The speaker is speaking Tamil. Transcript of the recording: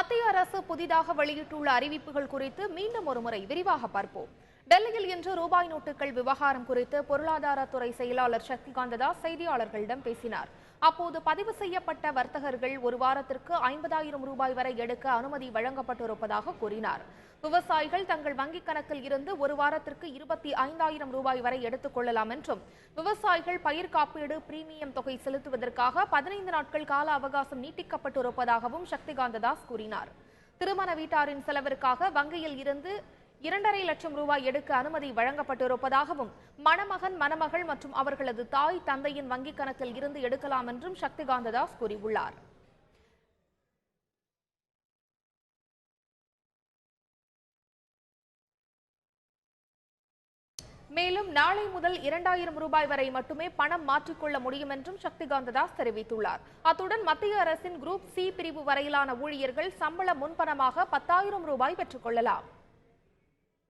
மத்திய அரசு புதிதாக வெளியிட்டுள்ள அறிவிப்புகள் குறித்து மீண்டும் ஒருமுறை விரிவாக பார்ப்போம். டெல்லியில் இன்று ரூபாய் நோட்டுகள் விவகாரம் குறித்து பொருளாதாரத்துறை செயலாளர் சக்திகாந்த தாஸ் செய்தியாளர்களிடம் பேசினார். அப்போது பதிவு செய்யப்பட்ட வர்த்தகர்கள் ஒரு வாரத்திற்கு 50,000 ரூபாய் வரை எடுக்க அனுமதி வழங்கப்பட்டிருப்பதாக கூறினார். விவசாயிகள் தங்கள் வங்கிக் கணக்கில் இருந்து ஒரு வாரத்திற்கு 25,000 ரூபாய் வரை எடுத்துக் கொள்ளலாம் என்றும், விவசாயிகள் பயிர் காப்பீடு பிரீமியம் தொகை செலுத்துவதற்காக 15 நாட்கள் கால அவகாசம் நீட்டிக்கப்பட்டிருப்பதாகவும் சக்திகாந்த தாஸ் கூறினார். திருமண வீட்டாரின் செலவிற்காக வங்கியில் இருந்து 2.5 லட்சம் ரூபாய் எடுக்க அனுமதி வழங்கப்பட்டிருப்பதாகவும், மணமகன் மணமகள் மற்றும் அவர்களது தாய் தந்தையின் வங்கிக் கணக்கில் இருந்து எடுக்கலாம் என்றும் சக்திகாந்த தாஸ் கூறியுள்ளார். மேலும் நாளை முதல் 2,000 ரூபாய் வரை மட்டுமே பணம் மாற்றிக்கொள்ள முடியும் என்றும் சக்திகாந்த தாஸ் தெரிவித்துள்ளார். அத்துடன் மத்திய அரசின் குரூப் சி பிரிவு வரையிலான ஊழியர்கள் சம்பள முன்பணமாக 10,000 ரூபாய் பெற்றுக் கொள்ளலாம்.